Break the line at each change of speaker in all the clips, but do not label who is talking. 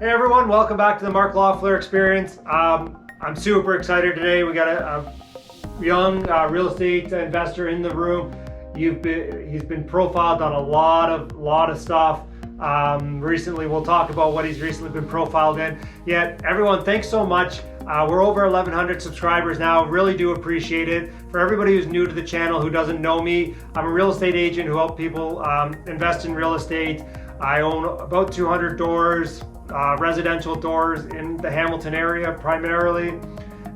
Hey everyone, welcome back to the Mark Loeffler Experience. I'm super excited today. We got a young real estate investor in the room. He's been profiled on a lot of stuff. Recently, we'll talk about what he's recently been profiled in. Yet, everyone, thanks so much. We're over 1,100 subscribers now. Really do appreciate it. For everybody who's new to the channel, who doesn't know me, I'm a real estate agent who helps people invest in real estate. I own about 200 doors, residential doors in the Hamilton area primarily.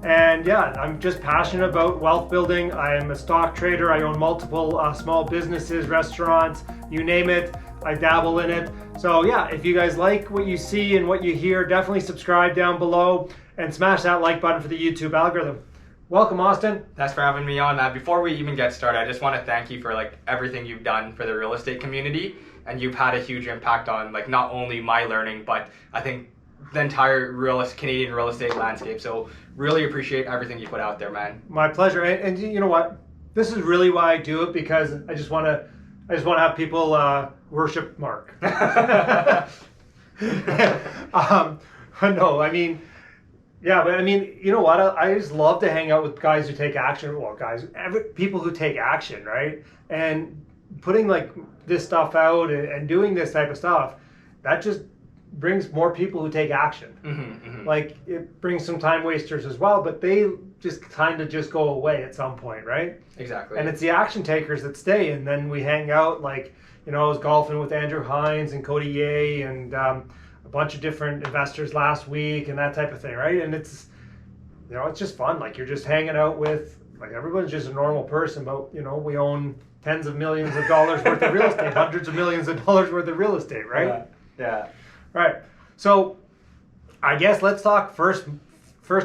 And yeah, I'm just passionate about wealth building. I am a stock trader. I own multiple small businesses, restaurants, you name it. I dabble in it. So yeah, if you guys like what you see and what you hear, definitely subscribe down below and smash that like button for the YouTube algorithm. Welcome, Austin.
Thanks for having me on. Before we even get started, I just want to thank you for everything you've done for the real estate community, and you've had a huge impact on not only my learning, but I think the entire Canadian real estate landscape. So really appreciate everything you put out there, man.
My pleasure. And you know what? This is really why I do it, because I just want to have people worship Mark. No, I mean, yeah, but I mean, you know what? I just love to hang out with guys who take action. Well, people who take action, right? And putting this stuff out and doing this type of stuff, that just brings more people who take action. It brings some time wasters as well, but they just kind of just go away at some point, right?
Exactly.
And it's the action takers that stay, and then we hang out. I was golfing with Andrew Hines and Cody Ye and a bunch of different investors last week and that type of thing, right? And it's just fun. You're just hanging out with everyone's just a normal person, but we own tens of millions of dollars worth of real estate, hundreds of millions of dollars worth of real estate, right?
Yeah.
Right. So I guess let's talk first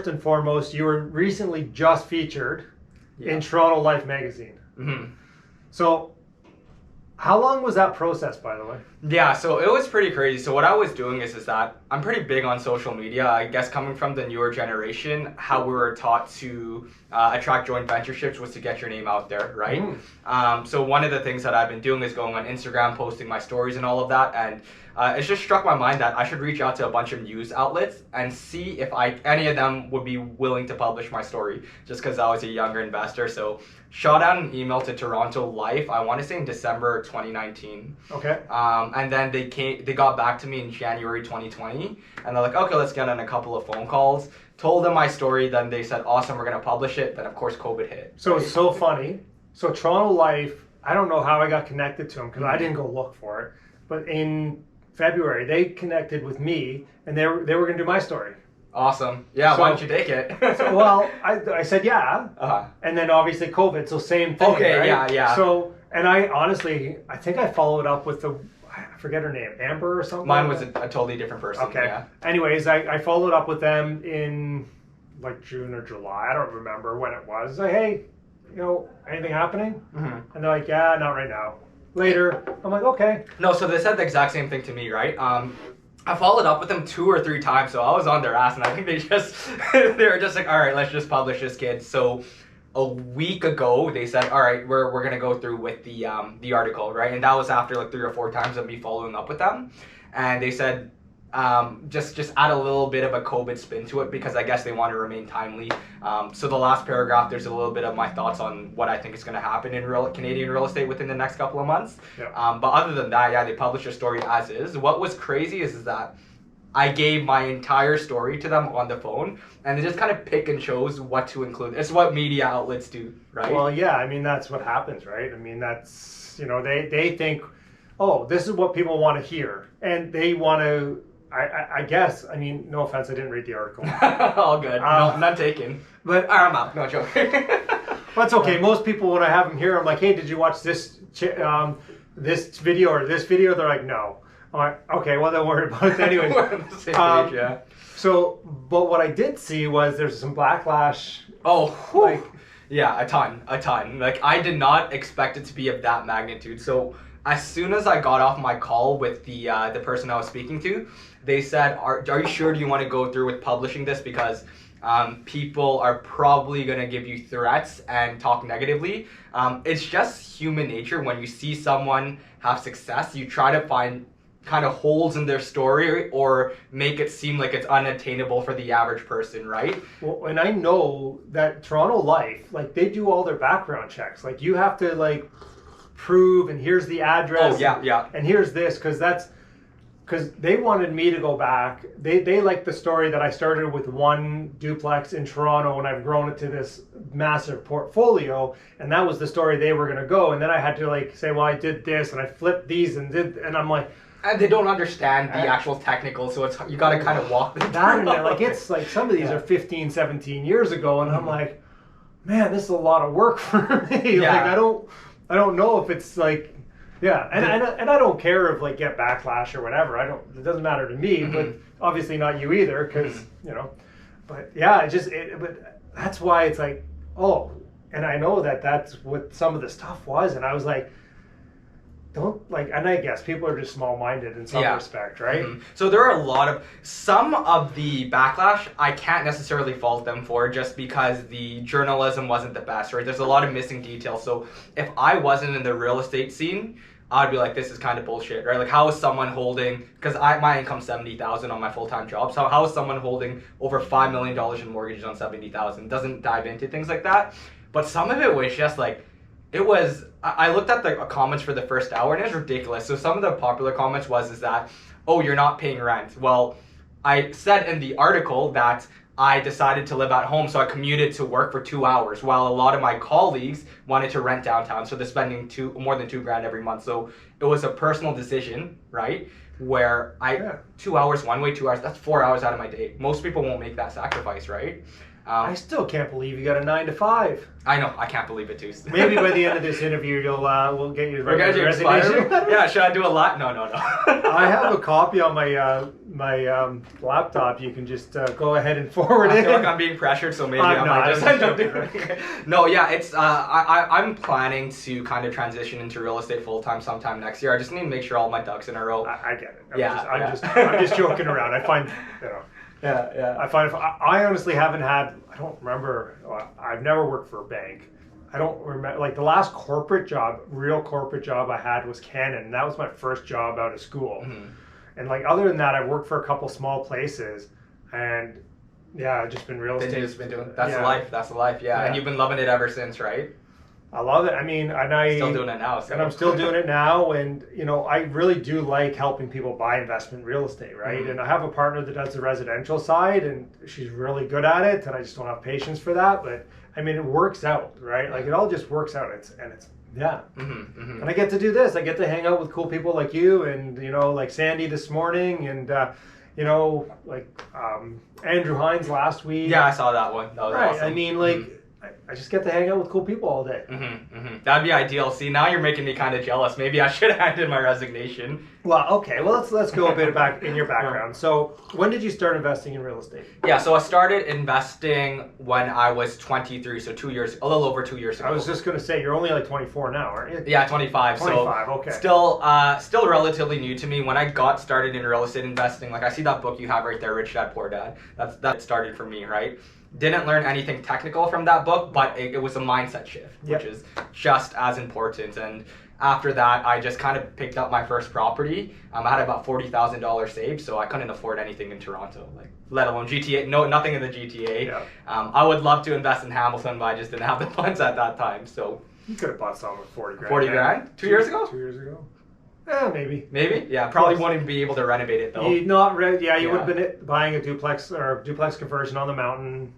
and foremost, you were recently just featured in Toronto Life magazine. So how long was that process, by the way?
Yeah, so it was pretty crazy. So what I was doing is that I'm pretty big on social media. I guess coming from the newer generation, how we were taught to attract joint ventureships was to get your name out there, right? So one of the things that I've been doing is going on Instagram, posting my stories and all of that. And it's just struck my mind that I should reach out to a bunch of news outlets and see if any of them would be willing to publish my story, just because I was a younger investor. So shot out an email to Toronto Life, I want to say in December 2019.
Okay.
And then they got back to me in January 2020, and they're like, okay, let's get on a couple of phone calls. Told them my story, then they said, awesome, we're going to publish it. Then of course COVID hit.
So it's so funny. So Toronto Life, I don't know how I got connected to them because I didn't go look for it. But in February, they connected with me, and they were going to do my story.
Awesome. Yeah, why don't you take it?
I said yeah. And then obviously COVID, so same thing.
Okay,
right?
yeah.
So, and I think I followed up with I forget her name, Amber or something.
Mine was a totally different person.
Okay.
Yeah.
Anyways, I followed up with them in June or July. I don't remember when it was. Hey, anything happening? And they're like, yeah, not right now. Later. I'm like, okay.
No, so they said the exact same thing to me, right? I followed up with them 2 or 3 times, so I was on their ass, and I think they were just like, all right, let's just publish this kid. So a week ago, they said, all right, we're gonna go through with the article, right? And that was after 3 or 4 times of me following up with them, and they said, just add a little bit of a COVID spin to it, because I guess they want to remain timely. So the last paragraph, there's a little bit of my thoughts on what I think is going to happen in Canadian real estate within the next couple of months.
Yeah.
But other than that, yeah, they published a story as is. What was crazy is that I gave my entire story to them on the phone, and they just kind of pick and chose what to include. It's what media outlets do, right?
Well, yeah, I mean, that's what happens, right? I mean, that's, they think, oh, this is what people want to hear, and they want to, I guess, I mean, no offense, I didn't read the article.
All good. No, none taken.
But
I'm out. No joke.
That's okay. Most people, when I have them here, I'm like, hey, did you watch this video or this video? They're like, no. I'm like, okay, well, don't worry about it anyway.
We're on the same page, yeah.
So, but what I did see was there's some backlash.
Oh, yeah, a ton. I did not expect it to be of that magnitude. So as soon as I got off my call with the person I was speaking to, they said, are you sure, do you want to go through with publishing this? Because people are probably going to give you threats and talk negatively. It's just human nature. When you see someone have success, you try to find kind of holes in their story or make it seem like it's unattainable for the average person, right?
Well, and I know that Toronto Life, like they do all their background checks. Like you have to like prove, and here's the address.
Oh, yeah.
And here's this, because they wanted me to go back. They liked the story that I started with one duplex in Toronto and I've grown it to this massive portfolio, and that was the story they were going to go. And then I had to like say, well, I did this and I flipped these and I'm like,
and they don't understand the actual technical, so it's you got to kind of walk them
that.
through.
And like it's like some of these are 15, 17 years ago, and I'm like, man, this is a lot of work for me.
Yeah.
Like I don't know if it's like, yeah, and I don't care if like get backlash or whatever. It doesn't matter to me, but obviously not you either, because you know. But yeah, but that's why it's like, oh, and I know that that's what some of the stuff was, and I was like, don't like, and I guess people are just small-minded in some respect, right?
So there are some of the backlash I can't necessarily fault them for, just because the journalism wasn't the best, right? There's a lot of missing details. So if I wasn't in the real estate scene, I'd be like, this is kind of bullshit, right? Like, how is someone holding, because my income's $70,000 on my full-time job, so how is someone holding over $5 million in mortgages on $70,000? Doesn't dive into things like that. But some of it was just like, I looked at the comments for the first hour, and it was ridiculous. So some of the popular comments is that, oh, you're not paying rent. Well, I said in the article that I decided to live at home, so I commuted to work for 2 hours, while a lot of my colleagues wanted to rent downtown, so they're spending more than $2,000 every month. So it was a personal decision, right? Where 2 hours one way, 2 hours, that's 4 hours out of my day. Most people won't make that sacrifice, right?
I still can't believe you got a 9 to 5.
I know, I can't believe it too.
Maybe by the end of this interview, we'll get you
We're gonna
resignation.
Yeah, should I do a lot? No.
I have a copy on my laptop. You can just go ahead and forward
I
it.
feel like I'm being pressured, so maybe I might just end up doing it. No, yeah, it's I'm planning to kind of transition into real estate full time sometime next year. I just need to make sure all my ducks in a row.
I get it.
I'm
just joking around. I find, you know.
Yeah.
I find I honestly haven't had. I don't remember. I've never worked for a bank. I don't remember. Like the last real corporate job I had was Canon, and that was my first job out of school. And like other than that, I've worked for a couple small places, and I've just been real estate.
You've just been doing. That's the life. That's the life. Yeah, and you've been loving it ever since, right?
I love it. I mean,
still doing it now. So.
And I'm still doing it now. And, you know, I really do like helping people buy investment real estate, right? And I have a partner that does the residential side, and she's really good at it. And I just don't have patience for that. But, I mean, it works out, right? Like, it all just works out. And I get to do this. I get to hang out with cool people like you and, you know, like Sandy this morning and, you know, like Andrew Hines last week.
Yeah, I saw that one. That was awesome.
I mean, like... I just get to hang out with cool people all day.
That'd be ideal. See, now you're making me kind of jealous. Maybe I should have handed my resignation.
Well, okay. Well, let's go a bit back in your background. So, when did you start investing in real estate?
Yeah, so I started investing when I was 23, so a little over 2 years ago.
I was just going to say, you're only like 24 now, aren't you?
Yeah, 25.
25, okay.
Still relatively new to me. When I got started in real estate investing, like I see that book you have right there, Rich Dad Poor Dad. That started for me, right? Didn't learn anything technical from that book, but it was a mindset shift, which is just as important. And after that, I just kind of picked up my first property. I had about $40,000 saved, so I couldn't afford anything in Toronto, like let alone GTA. No, nothing in the GTA. Yeah. I would love to invest in Hamilton, but I just didn't have the funds at that time. So
you could have bought something with 40 grand.
40 grand? 2 years ago?
2 years ago. Maybe.
Maybe? Yeah, probably wouldn't be able to renovate it though.
You would have been buying a duplex or duplex conversion on the mountain.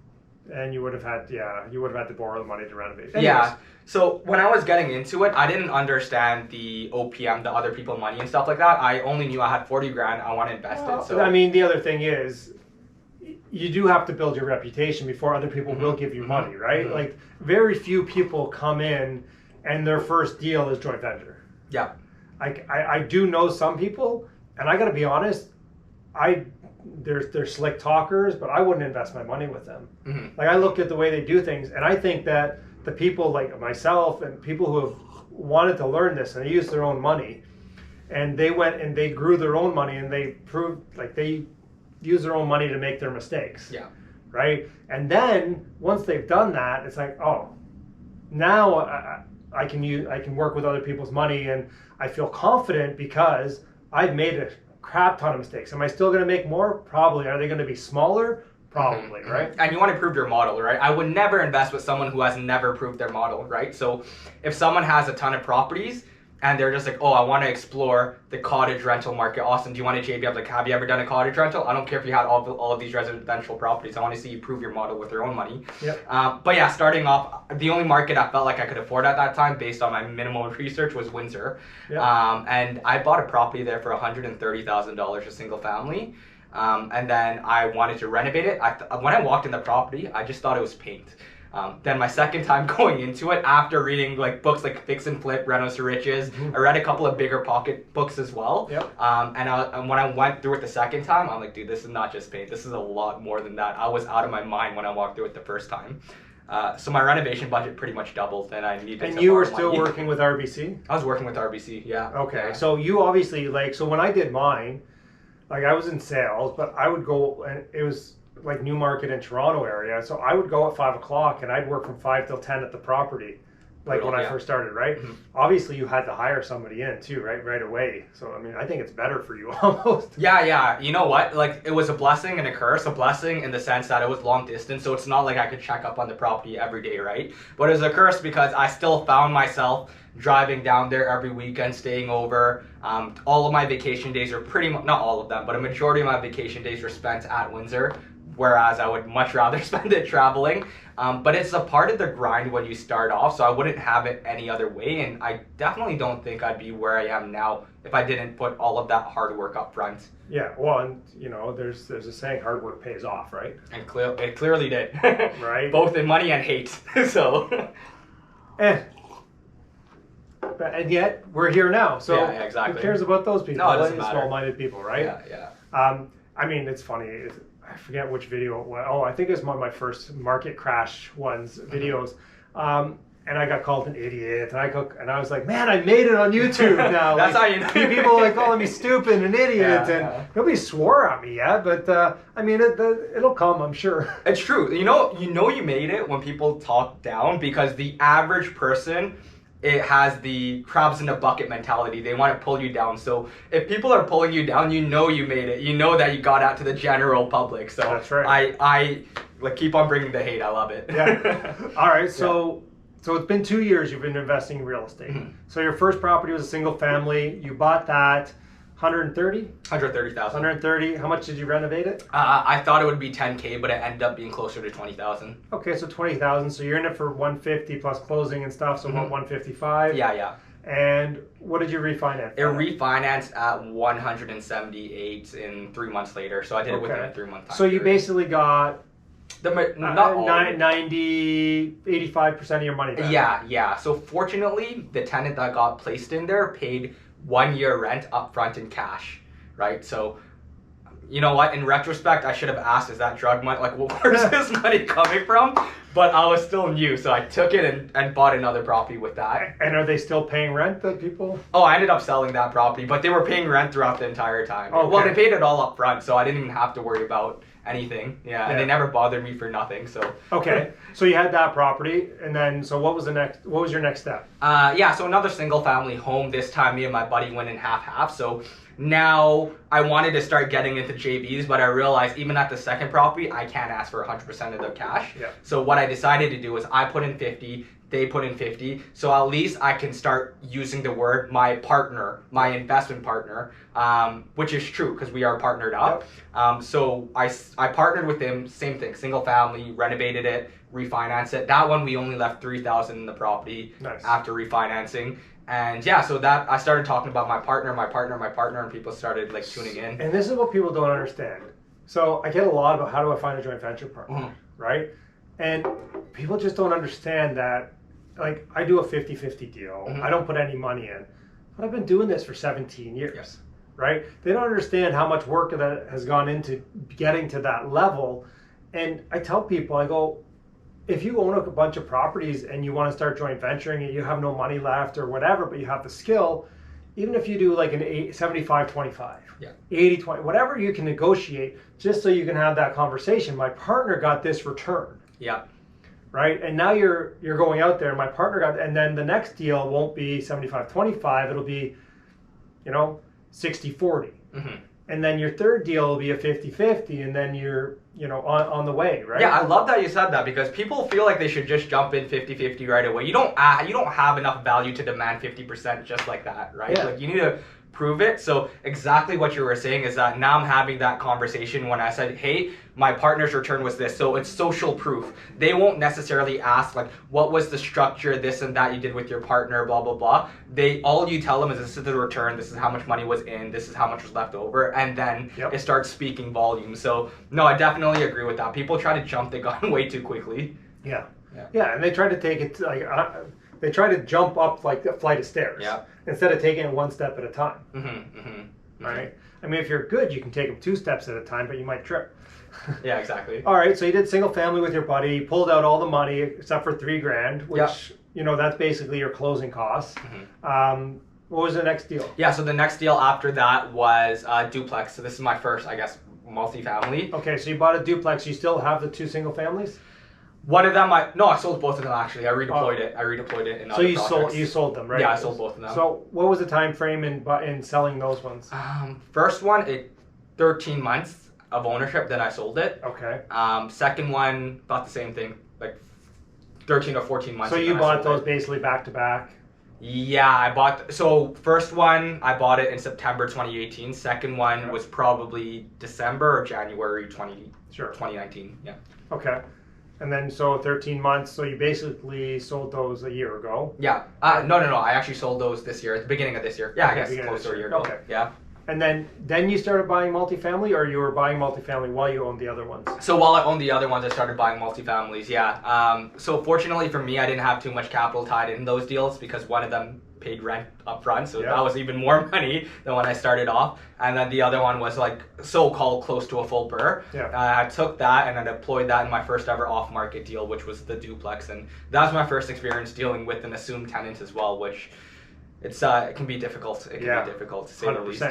And you would have had to borrow the money to renovate. Anyways.
Yeah. So when I was getting into it, I didn't understand the OPM, the other people money and stuff like that. I only knew I had 40 grand. I want to invest it. So
I mean, the other thing is, you do have to build your reputation before other people will give you money, right? Like very few people come in, and their first deal is joint venture.
Yeah.
I do know some people, and I got to be honest, they're slick talkers, but I wouldn't invest my money with them. Like I look at the way they do things, and I think that the people like myself and people who have wanted to learn this and they use their own money, and they went and they grew their own money and they proved like they use their own money to make their mistakes.
Yeah.
Right. And then once they've done that, it's like, oh, now I can work with other people's money, and I feel confident because I've made a crap ton of mistakes. Am I still going to make more? Probably. Are they going to be smaller? Probably, right?
And you want to prove your model, right? I would never invest with someone who has never proved their model, right? So if someone has a ton of properties and they're just like, oh, I want to explore the cottage rental market. Austin, do you want to JV? I'm like, have you ever done a cottage rental? I don't care if you had all of these residential properties. I want to see you prove your model with your own money.
Yep.
But yeah, starting off, the only market I felt like I could afford at that time based on my minimal research was Windsor.
Yep.
And I bought a property there for $130,000, a single family. And then I wanted to renovate it. When I walked in the property, I just thought it was paint. Then my second time going into it, after reading like books like Fix and Flip, Renos to Riches, I read a couple of bigger pocket books as well.
Yep.
And when I went through it the second time, I'm like, dude, this is not just paint. This is a lot more than that. I was out of my mind when I walked through it the first time. So my renovation budget pretty much doubled, and I needed.
And you were still working with RBC?
I was working with RBC, yeah.
Okay,
Yeah.
so you obviously so when I did mine, like I was in sales, but I would go, and it was like Newmarket in Toronto area. So I would go at 5 o'clock and I'd work from 5 till 10 at the property. Like when I first started, right? Mm-hmm. Obviously you had to hire somebody in too, right away. So, I mean, I think it's better for you almost.
Yeah. You know what? Like it was a blessing and a curse. A blessing in the sense that it was long distance. So it's not like I could check up on the property every day, right? But it was a curse because I still found myself driving down there every weekend, staying over. All of my vacation days are pretty much, not all of them, but a majority of my vacation days were spent at Windsor. Whereas I would much rather spend it traveling. But it's a part of the grind when you start off, so I wouldn't have it any other way. And I definitely don't think I'd be where I am now if I didn't put all of that hard work up front.
Yeah, well, and you know, there's a saying, hard work pays off, right?
And it clearly did.
Right?
Both in money and hate. So.
And yet, we're here now. So
yeah, exactly.
Who cares about those people?
No, it doesn't matter.
Small-minded people, right?
Yeah.
I mean, it's funny. I forget which video it was. Oh, I think it was one of my first market crash videos. And I got called an idiot. And I was like, man, I made it on YouTube now.
That's
like,
how you know.
People like calling me stupid and an idiot.
Yeah.
Nobody swore at me yet. But, I mean, it'll come, I'm sure.
It's true. You know you made it when people talk down because the average person, it has the crabs in a bucket mentality. They want to pull you down. So if people are pulling you down, you know you made it. You know that you got out to the general public. So
that's right.
I like keep on bringing the hate. I love it.
Yeah. All right. So it's been 2 years you've been investing in real estate. Mm-hmm. So your first property was a single family. You bought that.
130,000.
130. How much did you renovate it?
I thought it would be 10K, but it ended up being closer to 20,000.
Okay, so 20,000. So you're in it for 150 plus closing and stuff. So about 155.
Yeah.
And what did you refinance?
It refinanced at 178 in 3 months later. So I did it within a 3 month time.
So you basically got
not
90, 85% of your money back.
Yeah. So fortunately, the tenant that got placed in there paid 1 year rent up front in cash, right? So, you know what? In retrospect, I should have asked, is that drug money? Like, where's this money coming from? But I was still new, so I took it and bought another property with that.
And are they still paying rent, the people?
Oh, I ended up selling that property, but they were paying rent throughout the entire time.
Okay.
Well, they paid it all up front, so I didn't even have to worry about anything. Yeah, and they never bothered me for nothing. So
okay, so you had that property, and then so what was your next step?
So another single family home. This time, me and my buddy went in half. So now I wanted to start getting into JVs, but I realized even at the second property, I can't ask for 100% of the cash.
Yeah.
So what I decided to do was I put in 50. They put in 50, so at least I can start using the word my partner, my investment partner, which is true because we are partnered up. Yep. So I partnered with him, same thing, single family, renovated it, refinanced it. That one we only left $3,000 in the property after refinancing. And yeah, so that I started talking about my partner, and people started like tuning in.
And this is what people don't understand. So I get a lot about how do I find a joint venture partner, right? And people just don't understand that, like, I do a 50-50 deal. I don't put any money in. But I've been doing this for 17 years, right? They don't understand how much work that has gone into getting to that level. And I tell people, I go, if you own a bunch of properties and you want to start joint venturing and you have no money left or whatever, but you have the skill, even if you do like an 75-25, 80-20, whatever you can negotiate, just so you can have that conversation. My partner got this return.
Yeah.
Right? And now you're going out there, my partner got, and then the next deal won't be 75-25, it'll be, 60-40.
Mm-hmm.
And then your third deal will be a 50-50, and then you're, on the way, right?
Yeah, I love that you said that because people feel like they should just jump in 50-50 right away. You don't have enough value to demand 50% just like that, right?
Yeah.
Like you need to prove it. So exactly what you were saying is that now I'm having that conversation when I said, hey, my partner's return was this. So it's social proof. They won't necessarily ask like, what was the structure, this and that you did with your partner, blah, blah, blah. All you tell them is this is the return, this is how much money was in, this is how much was left over, and then it starts speaking volume. So no, I definitely agree with that. People try to jump the gun way too quickly.
Yeah, and they try to take it they try to jump up like a flight of stairs instead of taking it one step at a time. Right? I mean, if you're good, you can take them 2 steps at a time, but you might trip.
Yeah, exactly.
All right, so you did single family with your buddy, pulled out all the money except for $3,000, which that's basically your closing costs. What was the next deal?
Yeah, so the next deal after that was Duplex. So this is my first, I guess, multifamily.
Okay, so you bought a duplex. You still have the 2 single families?
One of them, I sold both of them actually. I redeployed it. In
so
other
you
projects.
sold them, right?
Yeah, I sold both of them.
So what was the time frame in selling those ones?
First one, 13 months of ownership. Then I sold it.
Okay.
Second one, about the same thing, like 13 or 14 months.
So you bought those basically back to back.
Yeah, first one, I bought it in September 2018. Second one was probably December or January 2019. Yeah.
Okay. And then, so 13 months, so you basically sold those a year ago?
Yeah. No. I actually sold those this year, at the beginning of this year. Yeah, I guess close to a year ago.
Okay.
Yeah.
And then you started buying multifamily, or you were buying multifamily while you owned the other ones?
So while I owned the other ones, I started buying multifamilies, yeah. So fortunately for me, I didn't have too much capital tied in those deals because one of them paid rent up front, so that was even more money than when I started off. And then the other one was like so-called close to a full BRRRR.
Yeah.
I took that and I deployed that in my first ever off-market deal, which was the Duplex. And that was my first experience dealing with an assumed tenant as well, which it can be difficult. It can be difficult to say the least.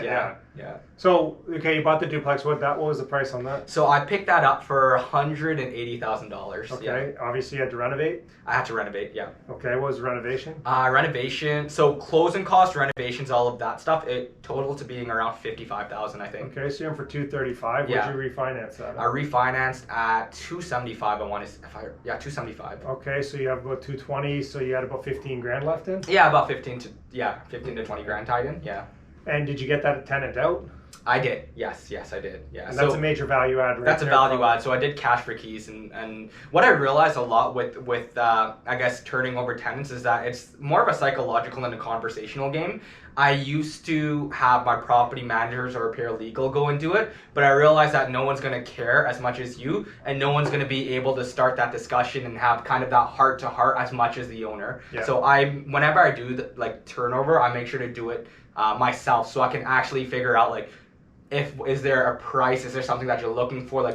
Yeah.
So you bought the Duplex. What was the price on that?
So I picked that up for $180,000.
Okay. Obviously, you had to renovate.
I had to renovate. Yeah.
Okay. What was the renovation?
Renovation. So closing costs, renovations, all of that stuff. It totaled to being around $55,000, I think.
Okay. So you're in for $235,000.
Yeah.
What'd you refinance that?
I refinanced at $275,000. I want to. $275,000.
Okay. So you have about $220,000. So you had about $15,000 left in.
Yeah, about 15 to 20 grand tied in. Yeah.
And did you get that tenant out?
I did. Yes, I did. Yeah.
And that's a major value add, right?
That's a value add. So I did cash for keys, and what I realized a lot with I guess turning over tenants is that it's more of a psychological and a conversational game. I used to have my property managers or a paralegal go and do it, but I realized that no one's going to care as much as you, and no one's going to be able to start that discussion and have kind of that heart to heart as much as the owner. Yeah. So whenever I do turnover, I make sure to do it myself, so I can actually figure out is there a price, is there something that you're looking for,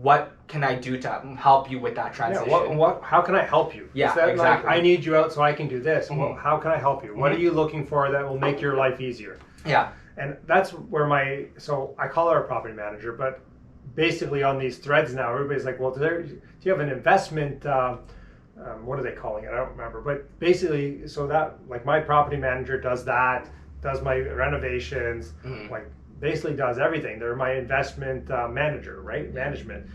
what can I do to help you with that transition?
Yeah, how can I help you?
Yeah, exactly.
I need you out so I can do this. Mm-hmm. Well, how can I help you? What are you looking for that will make your life easier?
Yeah.
And that's where I call her a property manager, but basically on these threads now, everybody's like, well, do you have an investment, what are they calling it? I don't remember. But basically, so that, my property manager does that, does my renovations, basically does everything. They're my investment manager, right? Management.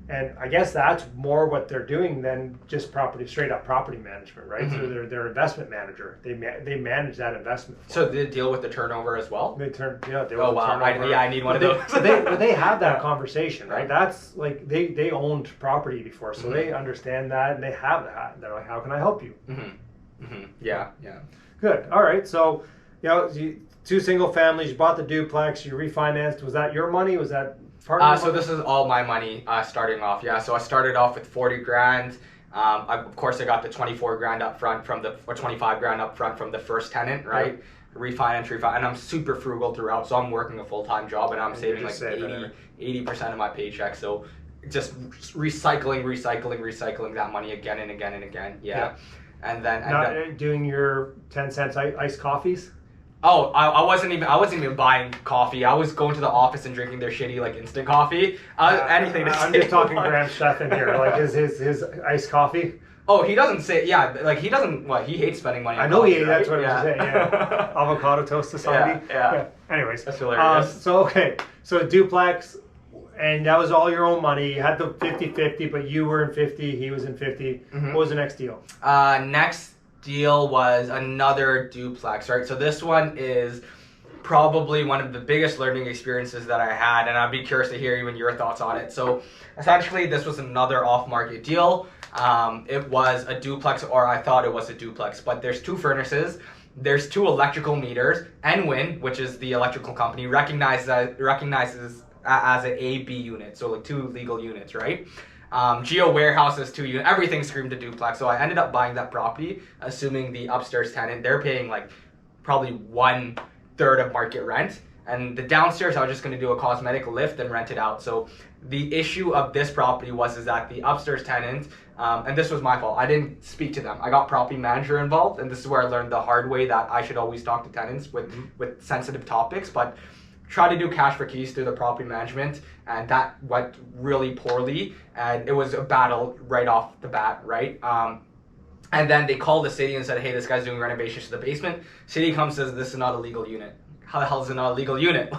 And I guess that's more what they're doing than just straight up property management, right? Mm-hmm. So they're investment manager. They manage that investment.
So they deal with the turnover as well?
They deal with
the turnover. I need one of those.
but they have that conversation, right? That's they owned property before, so they understand that and they have that. They're like, how can I help you?
Mm-hmm. Mm-hmm. Yeah.
Good. All right. So, 2 single families, you bought the duplex, you refinanced. Was that your money? Was that part of
So this is all my money starting off. Yeah. So I started off with 40 grand. Of course, I got the 24 grand up front or 25 grand up front from the first tenant, right? Yeah. Refinance, and I'm super frugal throughout. So I'm working a full-time job and I'm saving 80% of my paycheck. So just recycling that money again and again and again. Yeah. And then
not doing your 10 cents iced coffees.
Oh, I wasn't even buying coffee. I was going to the office and drinking their shitty instant coffee. Anything.
I'm just talking Graham Stephan here. His iced coffee.
Oh, he doesn't say. Yeah, he doesn't. He hates spending money.
I know he. Right? That's what I was saying. Yeah. Avocado Toast Society.
Yeah.
Anyways,
That's hilarious.
so duplex, and that was all your own money. You had the 50-50, but you were in 50, he was in 50. What was the next deal?
Next deal was another duplex, right? So this one is probably one of the biggest learning experiences that I had, and I'd be curious to hear even your thoughts on it. So essentially, this was another off-market deal. It was a duplex, or I thought it was a duplex, but there's 2 furnaces. There's 2 electrical meters. Enwin, which is the electrical company, recognizes as an A, B unit, so like 2 legal units, right? Geo Warehouse has 2 units. Everything screamed a duplex. So I ended up buying that property, assuming the upstairs tenant, they're paying like probably 1/3 of market rent. And the downstairs, I was just going to do a cosmetic lift and rent it out. So the issue of this property is that the upstairs tenant, and this was my fault, I didn't speak to them. I got property manager involved, and this is where I learned the hard way that I should always talk to tenants with sensitive topics. But try to do cash for keys through the property management, and that went really poorly, and it was a battle right off the bat, right? And then they called the city and said, hey, this guy's doing renovations to the basement. City comes and says, this is not a legal unit. How the hell is it not a legal unit?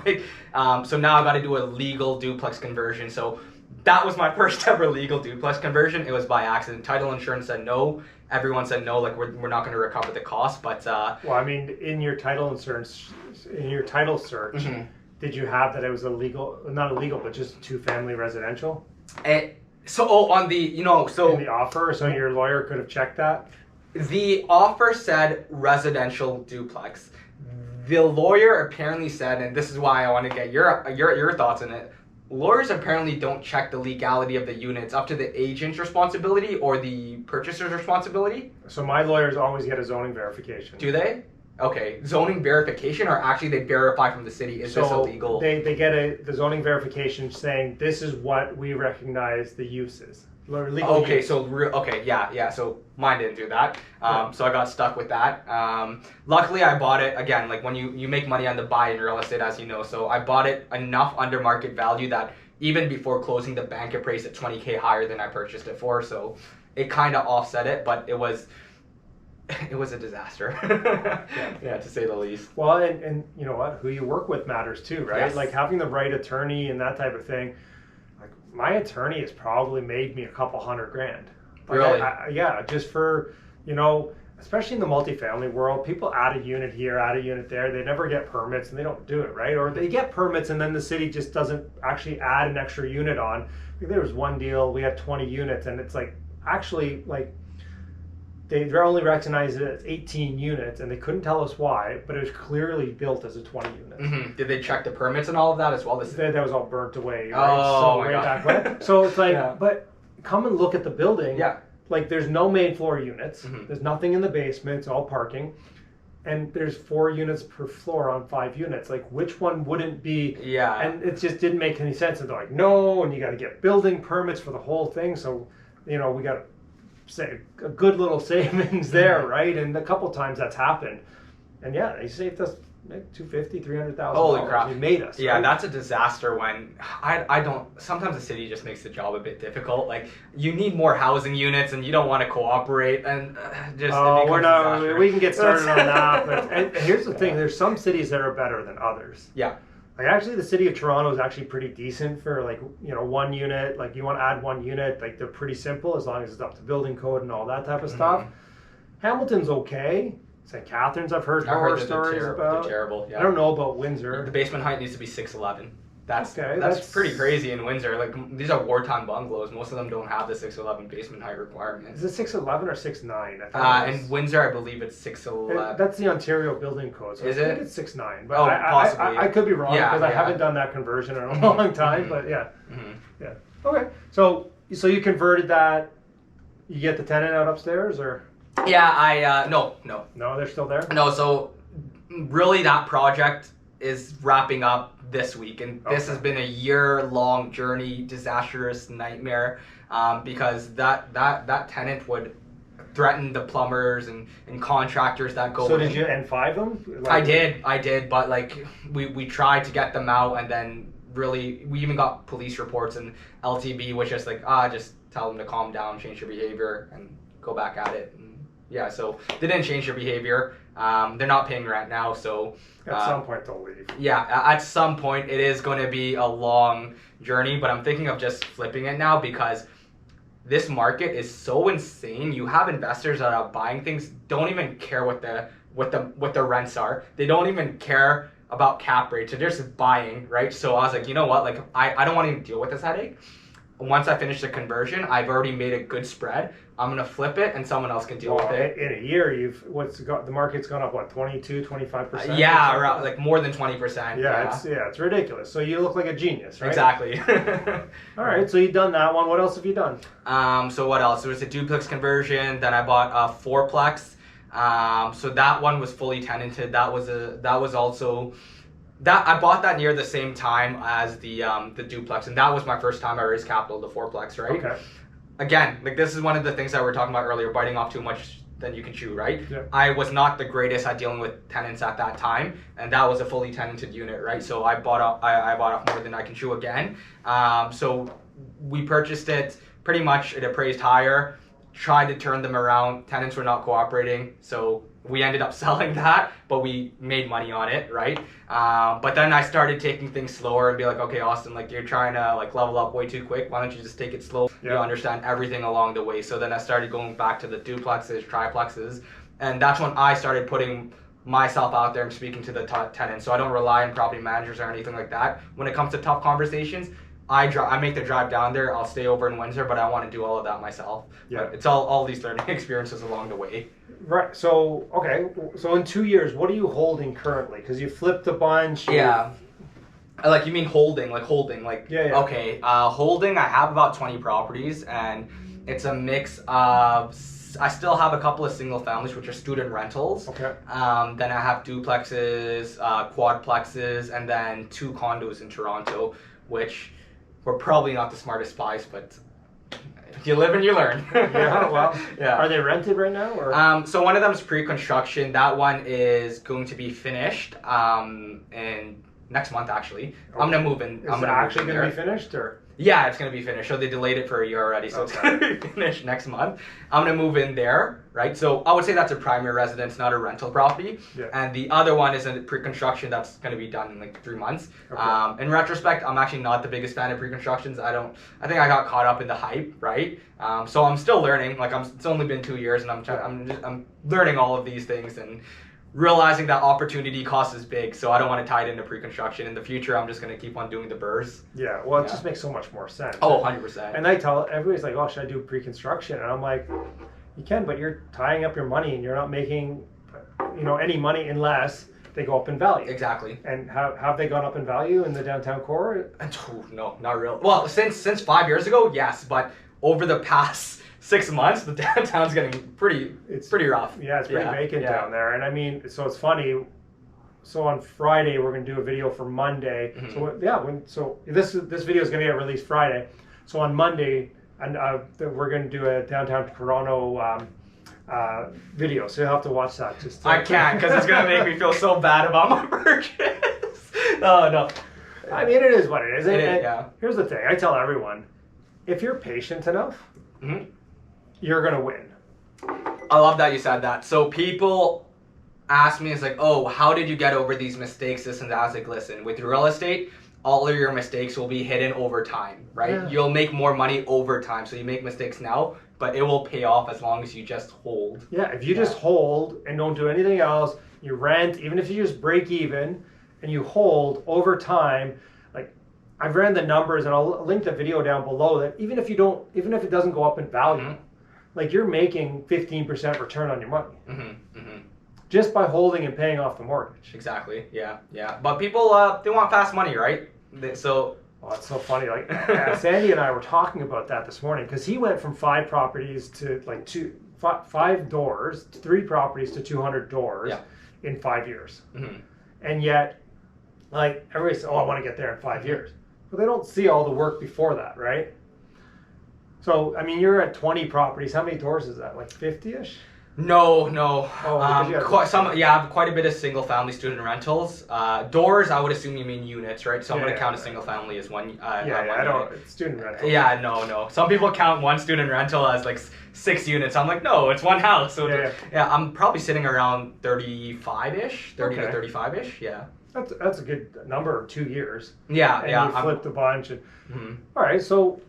So now I got to do a legal duplex conversion. So that was my first ever legal duplex conversion. It was by accident. Title insurance said no. Everyone said no, like we're not going to recover the cost. But
well, I mean, in your title insurance, in your title search, did you have that it was illegal, not illegal, but just 2-family residential?
On the,
in the offer, so your lawyer could have checked that?
The offer said residential duplex. The lawyer apparently said, and this is why I want to get your thoughts on it, lawyers apparently don't check the legality of the unit. It's up to the agent's responsibility or the purchaser's responsibility.
So my lawyers always get a zoning verification.
Do they? Okay, zoning verification, or actually they verify from the city, is this illegal?
They get the zoning verification saying this is what we recognize the use is.
Okay, so mine didn't do that. So I got stuck with that. Luckily I bought it, again, like when you make money on the buy in real estate, as you know, so I bought it enough under market value that even before closing, the bank appraised it $20K higher than I purchased it for, so it kind of offset it, but it was a disaster. Yeah, to say the least.
Well, and you know what? Who you work with matters too, right?
Yes.
Like having the right attorney and that type of thing. Like my attorney has probably made me a couple $100,000. Like
Really?
Yeah, just for, especially in the multifamily world, people add a unit here, add a unit there. They never get permits and they don't do it, right? Or they get permits and then the city just doesn't actually add an extra unit on. Like there was one deal, we had 20 units and it's like, actually, like, they only recognized it as 18 units, and they couldn't tell us why, but it was clearly built as a 20 unit.
Did they check the permits and all of that as well?
That was all burnt away. Right?
Oh,
so
my God.
back when. So it's like, but come and look at the building.
Yeah.
Like there's no main floor units. There's nothing in the basement. It's all parking. And there's 4 units per floor on 5 units. Like which one wouldn't be?
Yeah.
And it just didn't make any sense. And they're like, no, and you got to get building permits for the whole thing. So, we got say a good little savings there, right? And a couple times that's happened, and yeah, they saved us like $250,000, $300,000.
Holy crap!
They made us.
Yeah,
right?
that's a disaster. When I don't. Sometimes the city just makes the job a bit difficult. Like you need more housing units, and you don't want to cooperate, and just.
Oh,
we're not.
We can get started on that. But and here's the thing: there's some cities that are better than others.
Yeah.
Like actually, the city of Toronto is actually pretty decent for like 1 unit. Like you want to add 1 unit, like they're pretty simple as long as it's up to building code and all that type of stuff. Hamilton's okay. St. Catharines, I've heard horror stories about.
They're terrible. Yeah.
I don't know about Windsor.
The basement height needs to be 6'11". That's
that's
pretty crazy in Windsor. Like these are wartime bungalows. Most of them don't have the 6'11" basement height requirement.
Is it 6'11" or 6'9"?
In Windsor, I believe it's 6'11".
That's the Ontario Building Code. So
Is
I think
it?
it's 6'9". But
possibly.
I could be wrong because I haven't done that conversion in a long time. But yeah, yeah. Okay. So you converted that. You get the tenant out upstairs, or?
Yeah, no.
No, they're still there.
No, so really that project is wrapping up this week, and this has been a year-long journey, disastrous nightmare, because that tenant would threaten the plumbers and contractors that go in.
So did you N5 them?
I did, but like we tried to get them out, and then really we even got police reports, and LTB was just like, just tell them to calm down, change their behavior, and go back at it. And yeah, so they didn't change their behavior. They're not paying rent now, so
At some point they'll leave.
yeah, at some point it is going to be a long journey, but I'm thinking of just flipping it now because this market is so insane. You have investors that are buying things, don't even care what the rents are. They don't even care about cap rates. They're just buying, right? So I was like, you know what? Like I don't want to even deal with this headache. Once I finish the conversion, I've already made a good spread. I'm gonna flip it, and someone else can deal with it.
In a year, the market's gone up what 22, 25%?
Yeah, around, like more than 20%.
Yeah, it's ridiculous. So you look like a genius, right?
Exactly.
All right, so you've done that one. What else have you done?
So what else? There was a duplex conversion. Then I bought a fourplex. So that one was fully tenanted. That was also. That I bought that near the same time as the duplex, and that was my first time I raised capital, the fourplex, right?
Okay.
Again, like this is one of the things that we were talking about earlier, biting off too much than you can chew, right?
Yeah.
I was not the greatest at dealing with tenants at that time, and that was a fully tenanted unit, right? So I bought off more than I can chew again. So we purchased it pretty much, it appraised higher, tried to turn them around, tenants were not cooperating, so we ended up selling that, but we made money on it, right? But then I started taking things slower and be like, okay, Austin, like you're trying to like level up way too quick. Why don't you just take it slow?
Yeah.
You understand everything along the way. So then I started going back to the duplexes, triplexes, and that's when I started putting myself out there and speaking to the tenants. So I don't rely on property managers or anything like that. When it comes to tough conversations, I make the drive down there. I'll stay over in Windsor, but I want to do all of that myself.
Yeah.
But it's all these learning experiences along the way.
Right. So okay. So in 2 years, what are you holding currently? Because you flipped a bunch.
Yeah. Like you mean holding.
Yeah.
Okay. Holding. I have about 20 properties, and it's a mix of. I still have a couple of single families, which are student rentals.
Okay.
Then I have duplexes, quadplexes, and then 2 condos in Toronto, which were probably not the smartest buys, but you live and you learn.
Yeah, well,
yeah.
Are they rented right now? Or?
So one of them is pre-construction. That one is going to be finished in next month, actually. Okay. I'm going to move in.
Is it actually going to be finished? Or?
Yeah, it's going to be finished. So they delayed it for a year already, so It's going to be finished next month. I'm going to move in there, right? So I would say that's a primary residence, not a rental property.
Yeah.
And the other one is a pre-construction that's going to be done in like 3 months.
Okay.
In retrospect, I'm actually not the biggest fan of pre-constructions. I think I got caught up in the hype, right? So I'm still learning. Like it's only been 2 years, and I'm learning all of these things and realizing that opportunity cost is big, so I don't want to tie it into pre-construction. In the future, I'm just going to keep on doing the burrs.
Yeah, well, it just makes so much more sense.
Oh, 100%.
And I tell everybody's like, oh, should I do pre-construction? And I'm like, you can, but you're tying up your money and you're not making, any money unless they go up in value.
Exactly.
And have they gone up in value in the downtown core?
No, not really. Well, since 5 years ago, yes, but over the past 6 months, the downtown's getting pretty rough.
Yeah, it's pretty vacant down there. And I mean, so it's funny. So on Friday, we're going to do a video for Monday. Mm-hmm. So this video is going to get released Friday. So on Monday, and we're going to do a downtown Toronto video. So you'll have to watch that.
I can't, because it's going to make me feel so bad about my purchase. Oh, no.
I mean, it is what it is.
Yeah.
Here's the thing. I tell everyone, if you're patient enough,
mm-hmm.
you're going to win.
I love that you said that. So people ask me, it's like, oh, how did you get over these mistakes, this and that? I was like, listen, with real estate, all of your mistakes will be hidden over time, right? Yeah. You'll make more money over time. So you make mistakes now, but it will pay off as long as you just hold.
Yeah, if you just hold and don't do anything else, you rent, even if you just break even and you hold over time, like I've ran the numbers and I'll link the video down below that even if it doesn't go up in value, mm-hmm. like you're making 15% return on your money.
Mm-hmm. Mm-hmm.
Just by holding and paying off the mortgage.
Exactly. Yeah. But people, they want fast money, right?
Well, it's so funny. Like Sandy and I were talking about that this morning because he went from 5 properties to like 5 doors, 3 properties to 200 doors in 5 years. Mm-hmm. And yet, like everybody says, "Oh, I want to get there in 5 years," but they don't see all the work before that, right? So, I mean, you're at 20 properties. How many doors is that? Like 50-ish?
No, no.
Oh, because you have
I have quite a bit of single-family student rentals. Doors, I would assume you mean units, right? So I'm gonna count a single-family as one.
I don't. It's student rental.
Yeah, no. Some people count one student rental as like 6 units. I'm like, no, it's one house. So I'm probably sitting around 35-ish, 30 to 35-ish. Yeah.
That's a good number. 2 years.
Yeah,
and
yeah.
You flipped a bunch. And, all right, so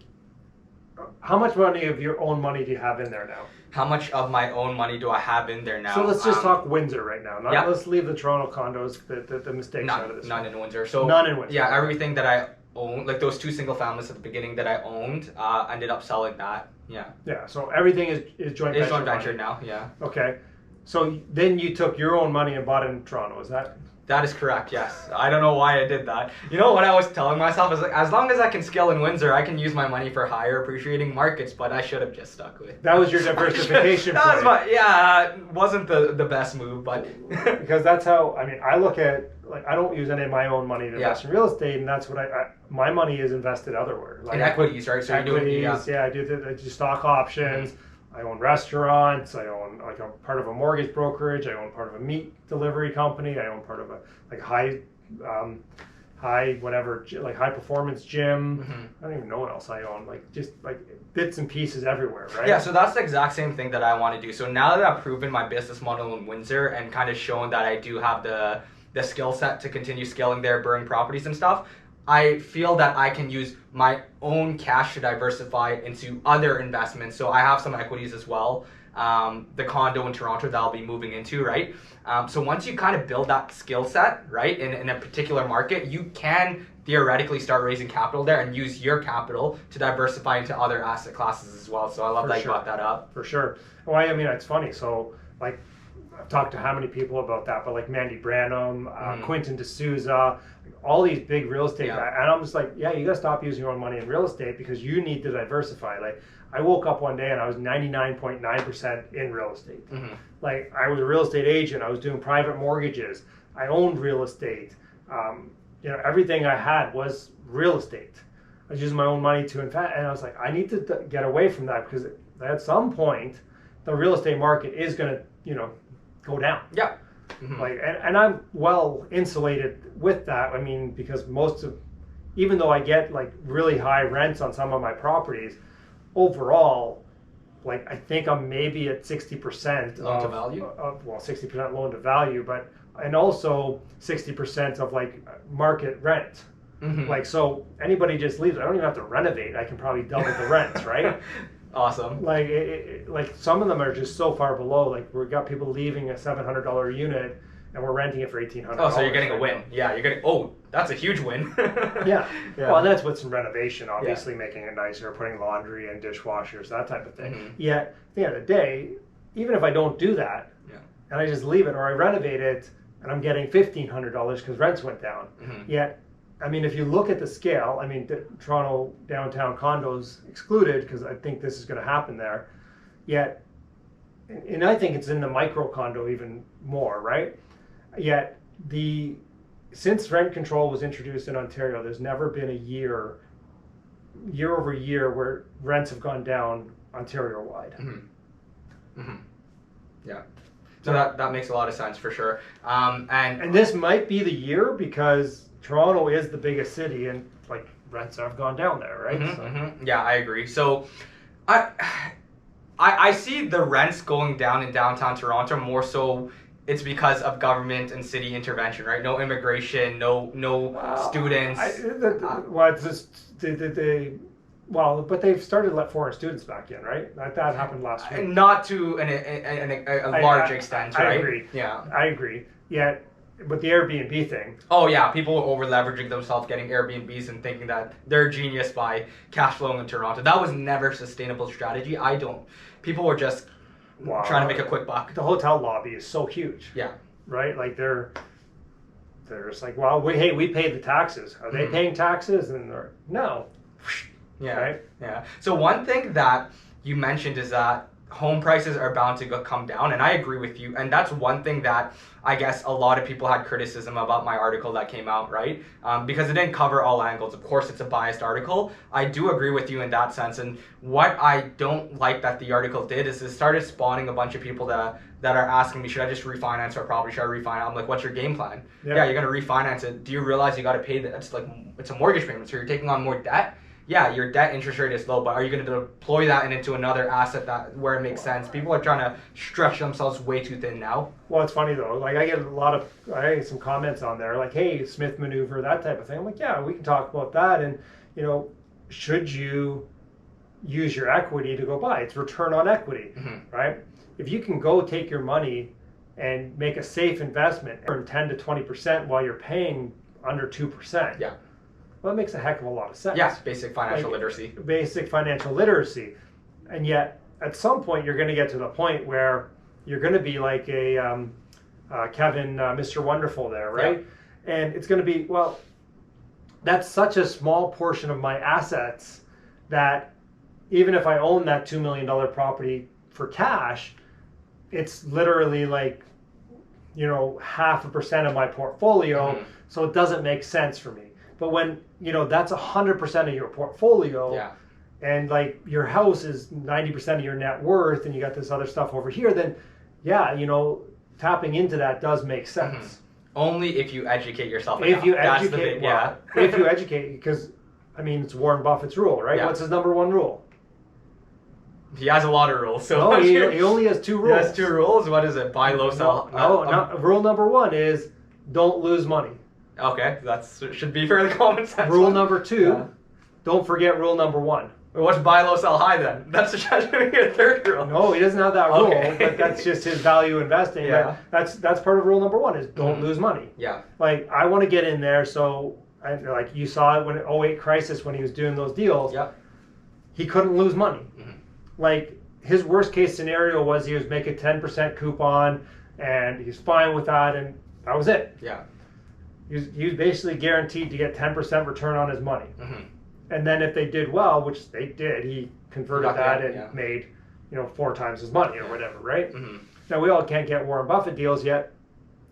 how much money of your own money do you have in there now?
How much of my own money do I have in there now?
So let's just talk Windsor right now. Let's leave the Toronto condos, the mistakes out of this.
None in Windsor. So
none in Windsor.
Yeah, everything that I own, like those 2 single families at the beginning that I owned, ended up selling that. Yeah.
Yeah. So everything is joint venture.
It's joint venture
money.
now. Yeah.
Okay. So then you took your own money and bought it in Toronto. Is that?
That is correct, yes. I don't know why I did that. You know what I was telling myself is like, as long as I can scale in Windsor, I can use my money for higher appreciating markets, but I should have just stuck with.
That was your diversification
Wasn't the best move, but
because that's how, I mean, I look at, like, I don't use any of my own money to invest in real estate, and that's what my money is invested everywhere. Like
in equities, right? So
equities,
you're doing,
I do stock options. I own restaurants. I own like a part of a mortgage brokerage. I own part of a meat delivery company. I own part of a like high performance gym. I don't even know what else I own. Like just like bits and pieces everywhere, right?
Yeah. So that's the exact same thing that I want to do. So now that I've proven my business model in Windsor and kind of shown that I do have the skill set to continue scaling there, buying properties and stuff, I feel that I can use my own cash to diversify into other investments. So I have some equities as well. The condo in Toronto that I'll be moving into, right? So once you kind of build that skill set, right, in a particular market, you can theoretically start raising capital there and use your capital to diversify into other asset classes as well. So I love that you brought that up.
For sure. Well, I mean, it's funny. So like, I've talked to how many people about that, but like Mandy Branham, Quentin D'Souza, all these big real estate guys, and I'm just like, yeah, you gotta stop using your own money in real estate because you need to diversify. Like, I woke up one day and I was 99.9% in real estate. Like, I was a real estate agent. I was doing private mortgages. I owned real estate. Everything I had was real estate. I was using my own money to invest, and I was like, I need to get away from that because at some point, the real estate market is gonna, go down.
Yeah.
Like, and I'm well insulated with that. I mean, because even though I get like really high rents on some of my properties, overall, like I think I'm maybe at 60%
loan to value.
60% loan to value, and also 60% of like market rent. Like, so anybody just leaves, I don't even have to renovate. I can probably double the rents, right?
Awesome.
Like, like some of them are just so far below. Like, we've got people leaving a $700 unit, and we're renting it for $1,800.
Oh, so you're getting a win. Yeah, you're getting. Oh, that's a huge win.
Yeah. Well, and that's with some renovation, obviously making it nicer, putting laundry and dishwashers, that type of thing. Yet, at the end of the day, even if I don't do that, and I just leave it or I renovate it, and I'm getting $1,500 because rents went down. Yet, I mean, if you look at the scale, I mean, the Toronto downtown condos excluded, because I think this is going to happen there. Yet, and I think it's in the micro condo even more, right? Yet, since rent control was introduced in Ontario, there's never been a year over year where rents have gone down Ontario-wide.
Yeah. So that makes a lot of sense for sure. And
this might be the year because Toronto is the biggest city and like rents have gone down there, right?
Yeah, I agree. So I see the rents going down in downtown Toronto more so it's because of government and city intervention, right? No immigration, no students.
But they've started to let foreign students back in, right? That happened last week.
Not to a large extent, right?
I agree.
Yeah.
I agree. Yet, but the Airbnb thing.
Oh yeah, people were over leveraging themselves, getting Airbnbs and thinking that they're genius by cash flowing in Toronto. That was never a sustainable strategy. People were just trying to make a quick buck.
The hotel lobby is so huge.
Yeah.
Right? Like they're just like, well, we pay the taxes. Are they paying taxes? And they're no.
Yeah.
Right?
Yeah. So one thing that you mentioned is that home prices are bound to come down, and I agree with you. And that's one thing that I guess a lot of people had criticism about my article that came out, right? Because it didn't cover all angles. Of course, it's a biased article. I do agree with you in that sense. And what I don't like that the article did is it started spawning a bunch of people that are asking me, should I just refinance our property? Should I refinance? I'm like, what's your game plan? Yeah, you're gonna refinance it. Do you realize you got to pay that? It's a mortgage payment, so you're taking on more debt. Yeah, your debt interest rate is low, but are you going to deploy that into another asset where it makes sense? People are trying to stretch themselves way too thin now.
Well, it's funny though. Like I get some comments on there, like, "Hey, Smith maneuver, that type of thing." I'm like, "Yeah, we can talk about that." And should you use your equity to go buy? It's return on equity, right? If you can go take your money and make a safe investment, earn 10 to 20% while you're paying under 2%.
Yeah.
Well, it makes a heck of a lot of sense.
Yeah, basic financial literacy.
Basic financial literacy. And yet, at some point, you're going to get to the point where you're going to be like a Kevin, Mr. Wonderful there, right? Yeah. And it's going to be, well, that's such a small portion of my assets that even if I own that $2 million property for cash, it's literally like, 0.5% of my portfolio. So it doesn't make sense for me. But when, that's 100% of your portfolio, and like your house is 90% of your net worth, and you got this other stuff over here, then tapping into that does make sense.
Only if you educate yourself.
If you educate, if you educate, because it's Warren Buffett's rule, right? Yeah. What's his number one rule?
He has a lot of rules. So
no, he only has 2 rules.
He has 2 rules. What is it? Buy low, sell.
Rule number 1 is don't lose money.
Okay, that should be fairly common sense.
Rule number 2, don't forget rule number 1.
What's buy low, sell high then? That's a 3rd rule.
No, he doesn't have that rule, but that's just his value investing. Yeah. That's part of rule number 1 is don't lose money.
Yeah.
Like I want to get in there, so like you saw it when 08 crisis when he was doing those deals.
Yep.
He couldn't lose money. Like his worst case scenario was he was making 10% coupon, and he's fine with that, and that was it.
Yeah.
He was basically guaranteed to get 10% return on his money. And then if they did well, which they did, he converted that and made 4 times his money or whatever, right? Now we all can't get Warren Buffett deals yet.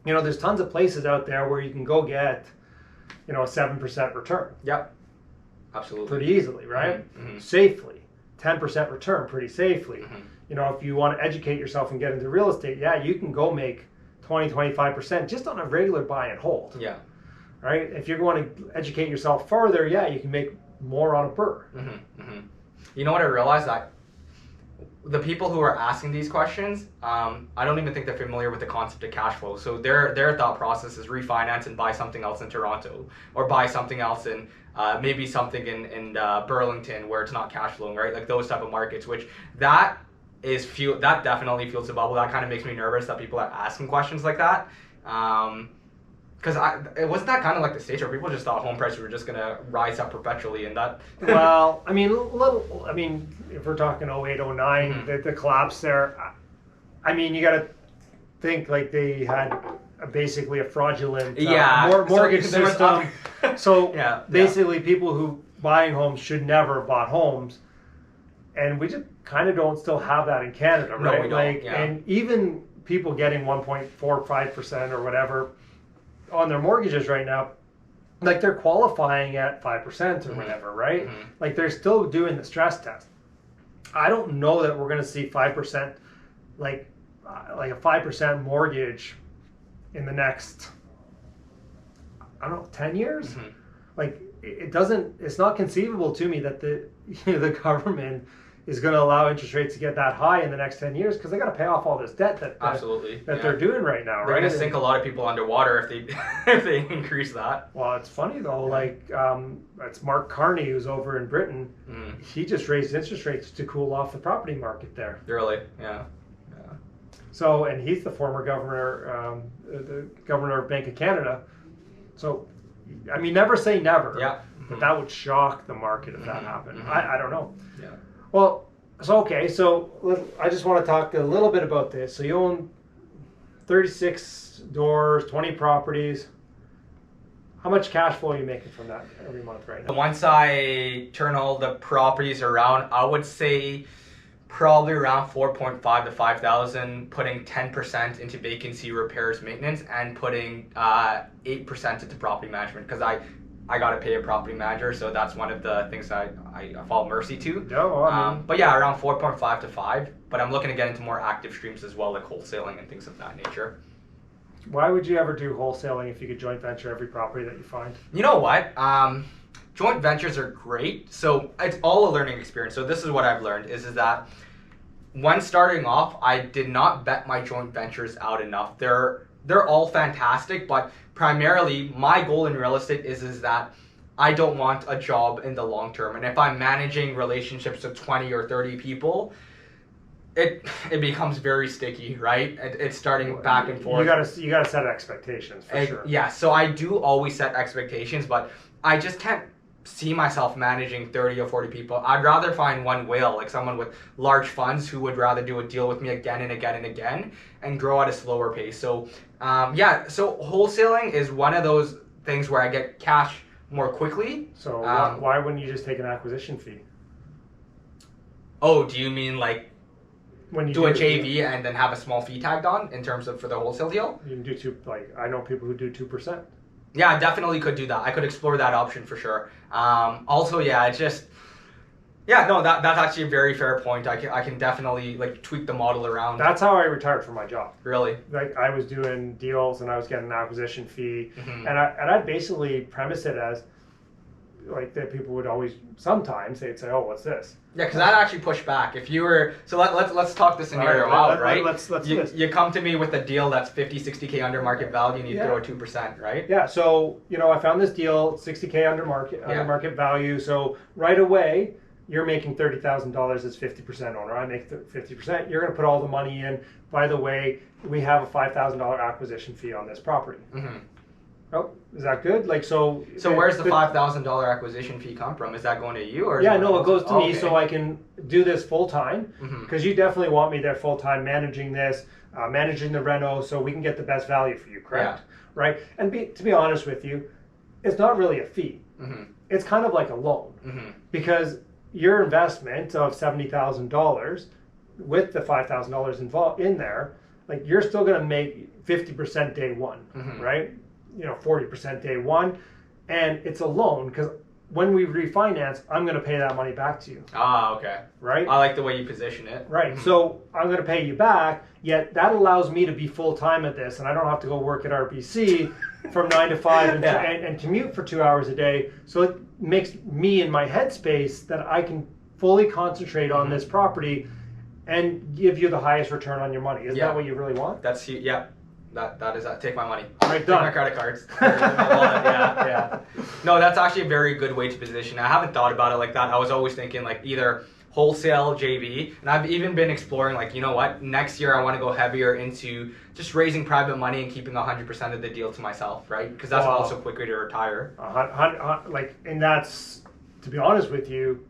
There's tons of places out there where you can go get a 7% return.
Yep. Absolutely.
Pretty easily, right? Safely. 10% return pretty safely. If you want to educate yourself and get into real estate, you can go make 20-25% just on a regular buy and hold.
Yeah.
Right? If you're going to educate yourself further, you can make more on a burr.
You know what I realized? That the people who are asking these questions, I don't even think they're familiar with the concept of cash flow. So their thought process is refinance and buy something else in Toronto, or buy something else in maybe something in Burlington where it's not cash flowing, right? Like those type of markets, which that definitely fuels the bubble. That kind of makes me nervous that people are asking questions like that. Because it wasn't that kind of like the States where people just thought home prices were just going to rise up perpetually, and that.
Well, if we're talking 08, 09, the collapse there, you got to think like they had basically a fraudulent mortgage system. So basically, people who buying homes should never have bought homes, and we just kind of don't still have that in Canada, right?
No, we don't.
And even people getting 1.45% or whatever on their mortgages right now, like they're qualifying at 5% or whatever, right? Like they're still doing the stress test. I don't know that we're going to see 5%, like a 5% mortgage in the next, 10 years. Like it's not conceivable to me that the government is going to allow interest rates to get that high in the next 10 years because they got to pay off all this debt that they're doing right now, right?
They're going to sink a lot of people underwater if they increase that.
Well, it's funny though, it's Mark Carney who's over in Britain. He just raised interest rates to cool off the property market there.
Really? Yeah.
So, and he's the former governor, the governor of Bank of Canada. So, never say never.
Yeah.
But that would shock the market if that happened. I don't know.
Yeah.
Well, so I just want to talk a little bit about this. So you own 36 doors, 20 properties. How much cash flow are you making from that every month right now?
Once I turn all the properties around, I would say probably around 4.5 to 5,000, putting 10% into vacancy, repairs, maintenance, and putting 8% into property management, because I got to pay a property manager, so that's one of the things I fall mercy to.
No, I mean,
But yeah, around 4.5 to 5. But I'm looking to get into more active streams as well, like wholesaling and things of that nature.
why would you ever do wholesaling if you could joint venture every property that you find?
You know what? Joint ventures are great. So it's all a learning experience. So this is what I've learned is that when starting off, I did not vet my joint ventures out enough. They're all fantastic, but primarily my goal in real estate is that I don't want a job in the long term. And if I'm managing relationships with 20 or 30 people, it becomes very sticky, right? It's starting back and forth.
You gotta set expectations for sure.
Yeah, so I do always set expectations, but I just can't see myself managing 30 or 40 people. I'd rather find one whale, like someone with large funds who would rather do a deal with me again and again and again and grow at a slower pace. So so wholesaling is one of those things where I get cash more quickly.
So why wouldn't you just take an acquisition fee?
Oh, do you mean like
When you
do a JV and then have a small fee tagged on in terms of for the wholesale deal?
You can do I know people who do 2%.
Yeah, I definitely could do that. I could explore that option for sure. Also, yeah, it's just, that's actually a very fair point. I can definitely like tweak the model around.
That's how I retired from my job.
Really?
Like I was doing deals and I was getting an acquisition fee,
Mm-hmm.
and I basically premise it as like that people would always sometimes they'd say, "Oh, what's this?"
Yeah, because that actually pushed back. If you were let's talk the scenario out, right?
Let's
you come to me with a deal that's 50, 60K under market value, and you throw a 2%, right?
Yeah. So I found this deal 60K under market value. So right away you're making $30,000 as 50% owner. I make 50%. You're going to put all the money in. By the way, we have a $5,000 acquisition fee on this property.
Mm-hmm.
Oh, is that good? Like so.
So where's the $5,000 acquisition fee come from? Is that going to you or?
Yeah, no, it goes to me so I can do this full time.
Mm-hmm.
Because you definitely want me there full time managing this, managing the reno, so we can get the best value for you. Correct?
Yeah.
Right. And to be honest with you, it's not really a fee.
Mm-hmm.
It's kind of like a loan,
Mm-hmm.
because your investment of $70,000 with the $5,000 involved in there, like you're still going to make 50% day one,
Mm-hmm.
right? 40% day one, and it's a loan because when we refinance, I'm going to pay that money back to you.
Ah, okay.
Right?
I like the way you position it.
Right. So I'm going to pay you back, yet that allows me to be full time at this, and I don't have to go work at RBC from 9 to 5 and commute for 2 hours a day. So it makes me in my headspace that I can fully concentrate on this property and give you the highest return on your money. Isn't that what you really want?
That's That is take my money.
Right,
Take
done.
my credit cards. Yeah. No, that's actually a very good way to position. I haven't thought about it like that. I was always thinking like either wholesale JV, and I've even been exploring like, you know what, next year I want to go heavier into just raising private money and keeping 100% of the deal to myself, right? Because that's also quicker to retire.
And that's, to be honest with you,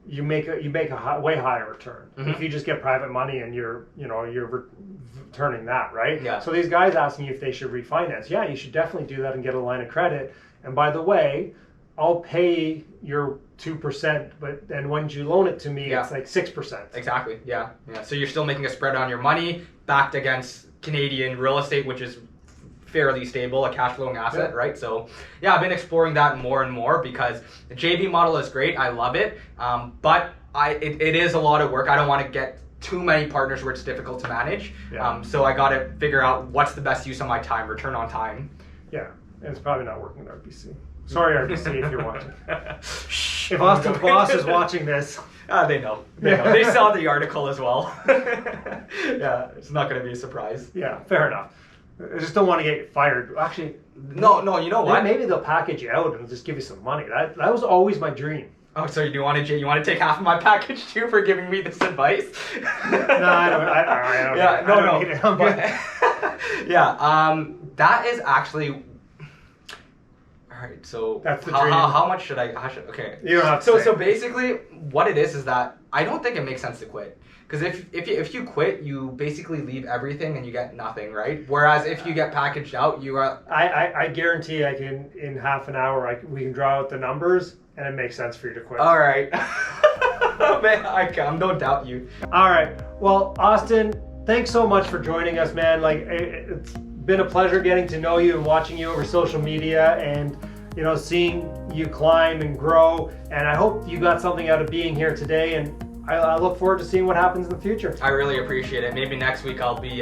you make a way higher return if you just get private money and you're returning that, right?
Yeah.
So these guys asking you if they should refinance, yeah, you should definitely do that and get a line of credit. And by the way, I'll pay your 2%, but then when you loan it to me, it's like 6%.
Exactly. Yeah. So you're still making a spread on your money backed against Canadian real estate, which is fairly stable, a cash flowing asset, right? So yeah, I've been exploring that more and more because the JV model is great. I love it. But it is a lot of work. I don't want to get too many partners where it's difficult to manage. Yeah. So I got to figure out what's the best use of my time, return on time.
Yeah. And it's probably not working at RBC. Sorry, RBC, if you're watching. If Austin's boss is watching this.
They know. They saw the article as well. Yeah, it's not going to be a surprise.
Yeah, fair enough. I just don't want to get fired. Actually,
no. You know what?
Maybe they'll package you out and just give you some money. That was always my dream.
Oh, so you want to take half of my package too for giving me this advice?
No, I don't.
Yeah, no.
Need it. I'm good.
Yeah. That is actually. All right. So
that's the dream.
How much should I? Okay.
You don't have to.
So basically, what it is that I don't think it makes sense to quit. Because if you quit, you basically leave everything and you get nothing, right? Whereas if you get packaged out, you are.
I guarantee I can in half an hour we can draw out the numbers and it makes sense for you to quit.
All right. Man, I don't doubt you.
All right. Well, Austin, thanks so much for joining us, man. Like, it's been a pleasure getting to know you and watching you over social media, and seeing you climb and grow. And I hope you got something out of being here today, and I look forward to seeing what happens in the future.
I really appreciate it. Maybe next week I'll be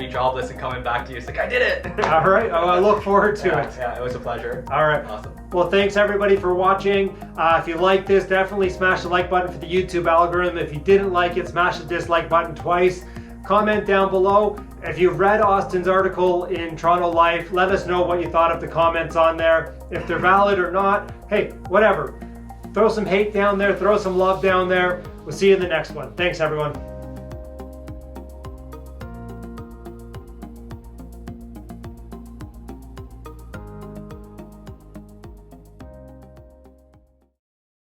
jobless and coming back to you. It's like, I did it.
All right. Oh, I look forward to it.
Yeah, it was a pleasure.
All right.
Awesome.
Well, thanks everybody for watching. If you like this, definitely smash the like button for the YouTube algorithm. If you didn't like it, smash the dislike button twice. Comment down below. If you've read Austin's article in Toronto Life, let us know what you thought of the comments on there. If they're valid or not, hey, whatever. Throw some hate down there, throw some love down there. We'll see you in the next one. Thanks, everyone.